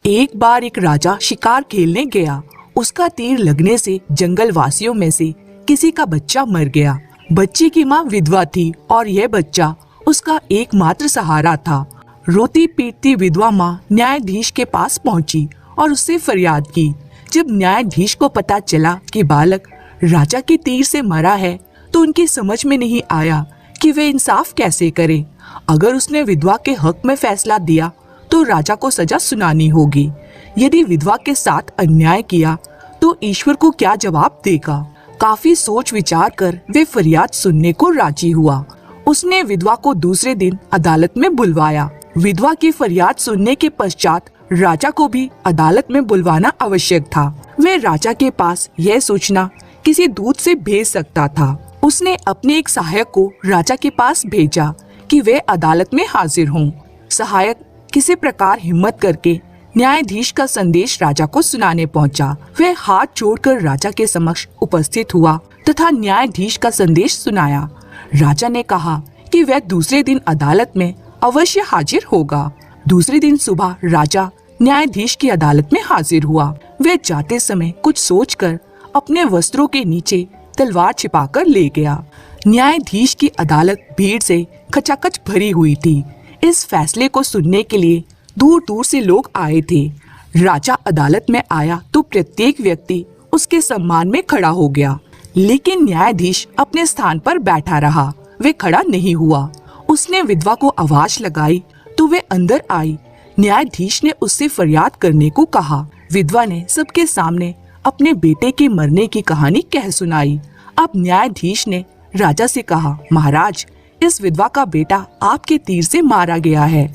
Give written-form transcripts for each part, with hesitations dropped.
एक बार एक राजा शिकार खेलने गया। उसका तीर लगने से जंगल वासियों में से किसी का बच्चा मर गया। बच्चे की माँ विधवा थी और यह बच्चा उसका एकमात्र सहारा था। रोती पीटती विधवा माँ न्यायाधीश के पास पहुंची और उससे फरियाद की। जब न्यायाधीश को पता चला कि बालक राजा के तीर से मरा है तो उनकी समझ में नहीं आया कि वे इंसाफ कैसे करें। अगर उसने विधवा के हक में फैसला दिया तो राजा को सजा सुनानी होगी। यदि विधवा के साथ अन्याय किया तो ईश्वर को क्या जवाब देगा। काफी सोच विचार कर वे फरियाद सुनने को राजी हुआ। उसने विधवा को दूसरे दिन अदालत में बुलवाया। विधवा की फरियाद सुनने के पश्चात राजा को भी अदालत में बुलवाना आवश्यक था। वे राजा के पास यह सूचना किसी दूत से भेज सकता था। उसने अपने एक सहायक को राजा के पास भेजा कि वे अदालत में हाजिर हों। सहायक किसी प्रकार हिम्मत करके न्यायाधीश का संदेश राजा को सुनाने पहुंचा। वह हाथ जोड़कर राजा के समक्ष उपस्थित हुआ तथा न्यायाधीश का संदेश सुनाया। राजा ने कहा कि वह दूसरे दिन अदालत में अवश्य हाजिर होगा। दूसरे दिन सुबह राजा न्यायाधीश की अदालत में हाजिर हुआ। वह जाते समय कुछ सोचकर अपने वस्त्रों के नीचे तलवार छिपाकर ले गया। न्यायाधीश की अदालत भीड़ से खचाखच भरी हुई थी। इस फैसले को सुनने के लिए दूर दूर से लोग आए थे। राजा अदालत में आया तो प्रत्येक व्यक्ति उसके सम्मान में खड़ा हो गया, लेकिन न्यायाधीश अपने स्थान पर बैठा रहा। वे खड़ा नहीं हुआ। उसने विधवा को आवाज लगाई तो वे अंदर आई। न्यायाधीश ने उससे फरियाद करने को कहा। विधवा ने सबके सामने अपने बेटे के मरने की कहानी कह सुनाई। अब न्यायाधीश ने राजा से कहा, महाराज, इस विधवा का बेटा आपके तीर से मारा गया है।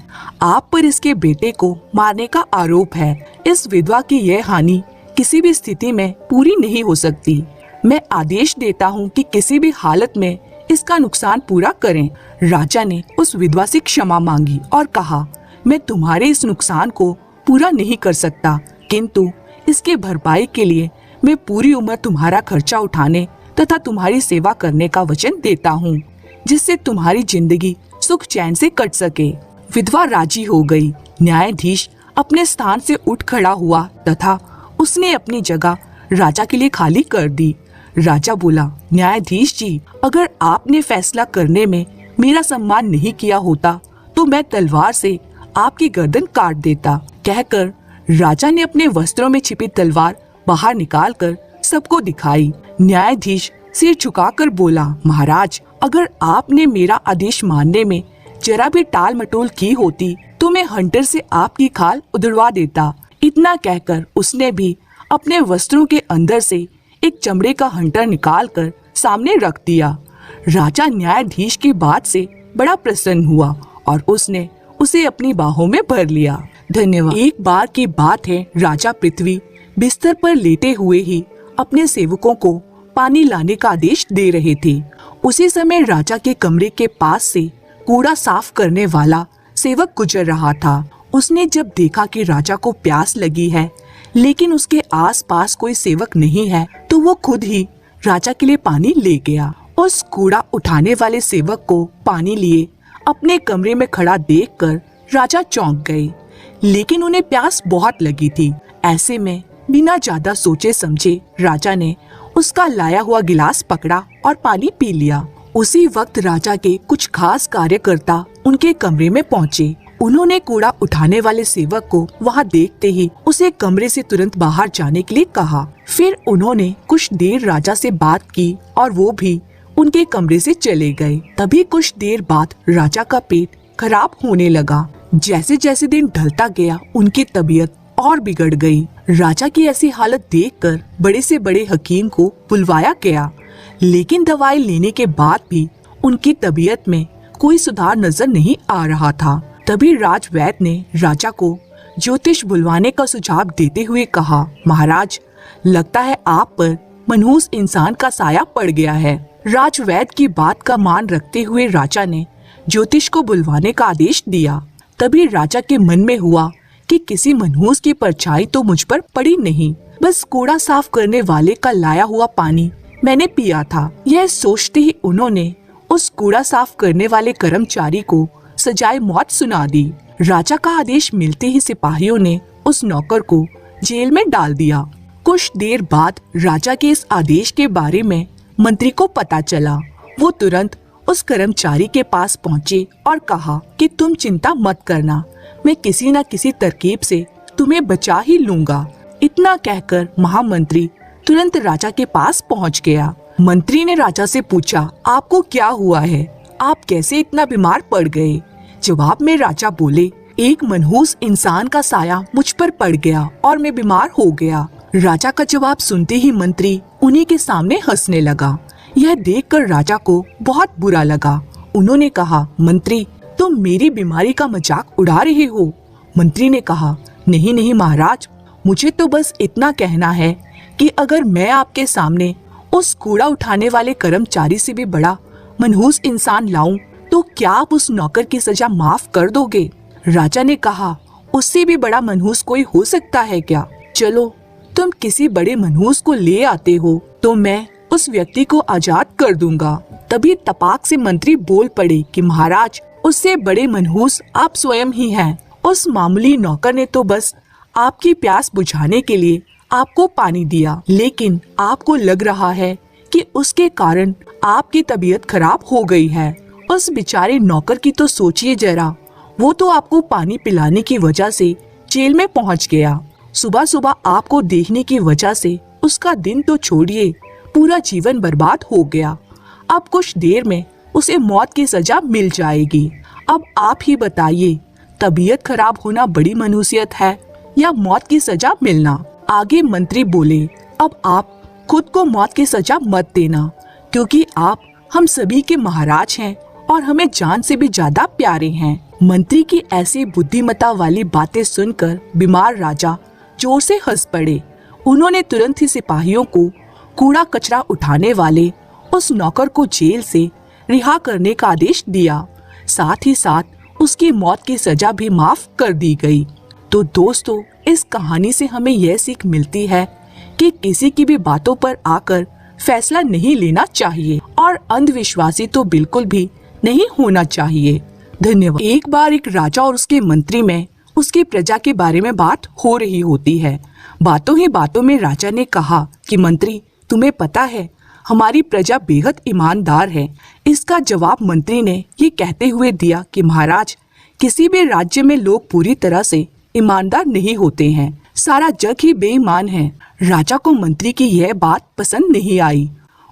आप पर इसके बेटे को मारने का आरोप है। इस विधवा की यह हानि किसी भी स्थिति में पूरी नहीं हो सकती। मैं आदेश देता हूँ कि किसी भी हालत में इसका नुकसान पूरा करें। राजा ने उस विधवा से क्षमा मांगी और कहा, मैं तुम्हारे इस नुकसान को पूरा नहीं कर सकता, किंतु इसके भरपाई के लिए मैं पूरी उम्र तुम्हारा खर्चा उठाने तथा तुम्हारी सेवा करने का वचन देता हूँ, जिससे तुम्हारी जिंदगी सुख चैन से कट सके। विधवा राजी हो गई। न्यायाधीश अपने स्थान से उठ खड़ा हुआ तथा उसने अपनी जगह राजा के लिए खाली कर दी। राजा बोला, न्यायाधीश जी, अगर आपने फैसला करने में मेरा सम्मान नहीं किया होता तो मैं तलवार से आपकी गर्दन काट देता। कहकर राजा ने अपने वस्त्रों में छिपी तलवार बाहर निकालकर सबको दिखाई। न्यायाधीश सिर झुकाकर बोला, महाराज, अगर आपने मेरा आदेश मानने में जरा भी टाल मटोल की होती तो मैं हंटर से आपकी खाल उधड़वा देता। इतना कहकर उसने भी अपने वस्त्रों के अंदर से एक चमड़े का हंटर निकालकर सामने रख दिया। राजा न्यायाधीश की बात से बड़ा प्रसन्न हुआ और उसने उसे अपनी बाहों में भर लिया। धन्यवाद। एक बार की बात है, राजा पृथ्वी बिस्तर पर लेटे हुए ही अपने सेवकों को पानी लाने का आदेश दे रहे थे। उसी समय राजा के कमरे के पास से कूड़ा साफ करने वाला सेवक गुजर रहा था। उसने जब देखा कि राजा को प्यास लगी है लेकिन उसके आसपास कोई सेवक नहीं है तो वो खुद ही राजा के लिए पानी ले गया। उस कूड़ा उठाने वाले सेवक को पानी लिए अपने कमरे में खड़ा देखकर राजा चौंक गए, लेकिन उन्हें प्यास बहुत लगी थी। ऐसे में बिना ज्यादा सोचे समझे राजा ने उसका लाया हुआ गिलास पकड़ा और पानी पी लिया। उसी वक्त राजा के कुछ खास कार्यकर्ता उनके कमरे में पहुँचे। उन्होंने कूड़ा उठाने वाले सेवक को वहां देखते ही उसे कमरे से तुरंत बाहर जाने के लिए कहा। फिर उन्होंने कुछ देर राजा से बात की और वो भी उनके कमरे से चले गए। तभी कुछ देर बाद राजा का पेट खराब होने लगा। जैसे जैसे दिन ढलता गया उनकी तबीयत और बिगड़ गई। राजा की ऐसी हालत देखकर बड़े से बड़े हकीम को बुलवाया गया, लेकिन दवाई लेने के बाद भी उनकी तबीयत में कोई सुधार नजर नहीं आ रहा था। तभी राजवैद्य ने राजा को ज्योतिष बुलवाने का सुझाव देते हुए कहा, महाराज, लगता है आप पर मनहूस इंसान का साया पड़ गया है। राजवैद्य की बात का मान रखते हुए राजा ने ज्योतिष को बुलवाने का आदेश दिया। तभी राजा के मन में हुआ कि किसी मनहूस की परछाई तो मुझ पर पड़ी नहीं, बस कूड़ा साफ करने वाले का लाया हुआ पानी मैंने पिया था। यह सोचते ही उन्होंने उस कूड़ा साफ करने वाले कर्मचारी को सजाए मौत सुना दी। राजा का आदेश मिलते ही सिपाहियों ने उस नौकर को जेल में डाल दिया। कुछ देर बाद राजा के इस आदेश के बारे में मंत्री को पता चला। वो तुरंत उस कर्मचारी के पास पहुँचे और कहा कि तुम चिंता मत करना, मैं किसी न किसी तरकीब से तुम्हें बचा ही लूंगा। इतना कहकर महामंत्री तुरंत राजा के पास पहुँच गया। मंत्री ने राजा से पूछा, आपको क्या हुआ है? आप कैसे इतना बीमार पड़ गए? जवाब में राजा बोले, एक मनहूस इंसान का साया मुझ पर पड़ गया और मैं बीमार हो गया। राजा का जवाब सुनते ही मंत्री उन्हीं के सामने हंसने लगा। यह देखकर राजा को बहुत बुरा लगा। उन्होंने कहा, मंत्री तुम मेरी बीमारी का मजाक उड़ा रहे हो। मंत्री ने कहा, नहीं नहीं महाराज, मुझे तो बस इतना कहना है कि अगर मैं आपके सामने उस कूड़ा उठाने वाले कर्मचारी से भी बड़ा मनहूस इंसान लाऊं तो क्या आप उस नौकर की सजा माफ कर दोगे? राजा ने कहा, उससे भी बड़ा मनहूस कोई हो सकता है क्या? चलो तुम किसी बड़े मनहूस को ले आते हो तो मैं उस व्यक्ति को आजाद कर दूंगा। तभी तपाक से मंत्री बोल पड़े कि महाराज, उससे बड़े मनहूस आप स्वयं ही हैं। उस मामूली नौकर ने तो बस आपकी प्यास बुझाने के लिए आपको पानी दिया, लेकिन आपको लग रहा है कि उसके कारण आपकी तबीयत खराब हो गई है। उस बेचारे नौकर की तो सोचिए जरा, वो तो आपको पानी पिलाने की वजह से जेल में पहुंच गया। सुबह सुबह आपको देखने की वजह से उसका दिन तो छोड़िए, पूरा जीवन बर्बाद हो गया। अब कुछ देर में उसे मौत की सजा मिल जाएगी। अब आप ही बताइए, तबीयत खराब होना बड़ी मनुष्यत है या मौत की सजा मिलना? आगे मंत्री बोले, अब आप खुद को मौत की सजा मत देना, क्योंकि आप हम सभी के महाराज हैं और हमें जान से भी ज्यादा प्यारे हैं। मंत्री की ऐसी बुद्धिमत्ता वाली बातें सुनकर बीमार राजा जोर से हंस पड़े। उन्होंने तुरंत ही सिपाहियों को कूड़ा कचरा उठाने वाले उस नौकर को जेल से रिहा करने का आदेश दिया। साथ ही साथ उसकी मौत की सजा भी माफ कर दी गई। तो दोस्तों, इस कहानी से हमें यह सीख मिलती है कि किसी की भी बातों पर आकर फैसला नहीं लेना चाहिए और अंधविश्वासी तो बिल्कुल भी नहीं होना चाहिए। धन्यवाद। एक बार एक राजा और उसके मंत्री में उसकी प्रजा के बारे में बात हो रही होती है। बातों ही बातों में राजा ने कहा कि मंत्री, तुम्हें पता है हमारी प्रजा बेहद ईमानदार है। इसका जवाब मंत्री ने ये कहते हुए दिया कि महाराज, किसी भी राज्य में लोग पूरी तरह से ईमानदार नहीं होते हैं, सारा जग ही बेईमान है। राजा को मंत्री की यह बात पसंद नहीं आई।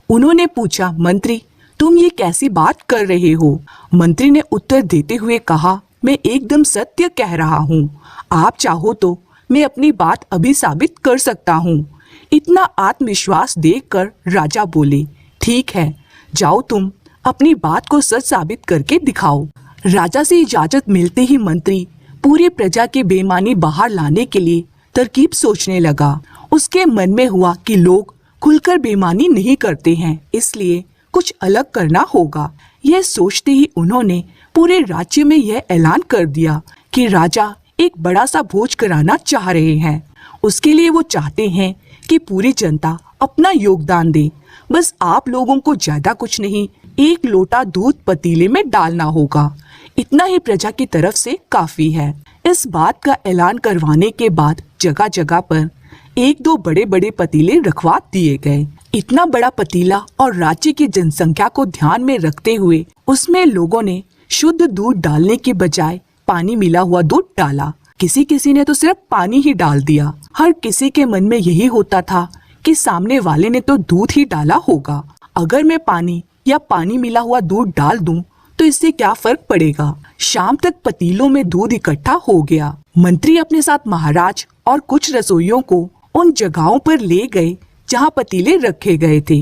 उन्होंने पूछा, मंत्री तुम ये कैसी बात कर रहे हो? मंत्री ने उत्तर देते हुए कहा, मैं एकदम सत्य कह रहा हूँ। आप चाहो तो मैं अपनी बात अभी साबित कर सकता हूँ। इतना आत्मविश्वास देखकर राजा बोले, ठीक है, जाओ तुम अपनी बात को सच साबित करके दिखाओ। राजा से इजाजत मिलते ही मंत्री पूरी प्रजा की बेईमानी बाहर लाने के लिए तरकीब सोचने लगा। उसके मन में हुआ कि लोग खुलकर बेईमानी नहीं करते हैं, इसलिए कुछ अलग करना होगा। यह सोचते ही उन्होंने पूरे राज्य में यह ऐलान कर दिया कि राजा एक बड़ा सा भोज कराना चाह रहे हैं। उसके लिए वो चाहते हैं कि पूरी जनता अपना योगदान दे। बस आप लोगों को ज्यादा कुछ नहीं, 1 लोटा दूध पतीले में डालना होगा। इतना ही प्रजा की तरफ से काफी है। इस बात का ऐलान करवाने के बाद जगह जगह पर 1-2 बड़े बड़े पतीले रखवा दिए गए। इतना बड़ा पतीला और राज्य की जनसंख्या को ध्यान में रखते हुए उसमें लोगों ने शुद्ध दूध डालने के बजाय पानी मिला हुआ दूध डाला। किसी किसी ने तो सिर्फ पानी ही डाल दिया। हर किसी के मन में यही होता था कि सामने वाले ने तो दूध ही डाला होगा, अगर मैं पानी या पानी मिला हुआ दूध डाल दूं तो इससे क्या फर्क पड़ेगा। शाम तक पतीलों में दूध इकट्ठा हो गया। मंत्री अपने साथ महाराज और कुछ रसोइयों को उन जगहों पर ले गए जहां पतीले रखे गए थे।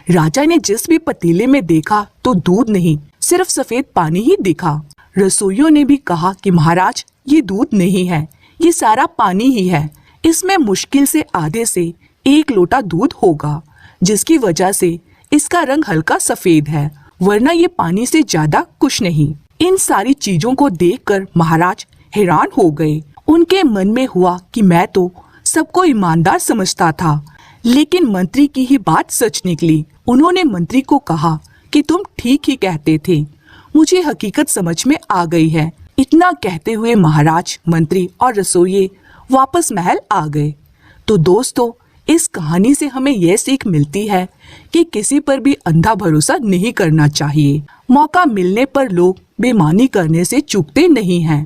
राजा ने जिस भी पतीले में देखा तो दूध नहीं, सिर्फ सफेद पानी ही दिखा। रसोइयों ने भी कहा कि महाराज, ये दूध नहीं है, ये सारा पानी ही है। इसमें मुश्किल से आधे से 1 लोटा दूध होगा, जिसकी वजह से इसका रंग हल्का सफेद है, वरना ये पानी से ज्यादा कुछ नहीं। इन सारी चीजों को देखकर महाराज हैरान हो गए। उनके मन में हुआ कि मैं तो सबको ईमानदार समझता था, लेकिन मंत्री की ही बात सच निकली। उन्होंने मंत्री को कहा कि तुम ठीक ही कहते थे, मुझे हकीकत समझ में आ गई है। इतना कहते हुए महाराज, मंत्री और रसोइये वापस महल आ गए। तो दोस्तों, इस कहानी से हमें यह सीख मिलती है कि किसी पर भी अंधा भरोसा नहीं करना चाहिए। मौका मिलने पर लोग बेईमानी करने से चूकते नहीं हैं।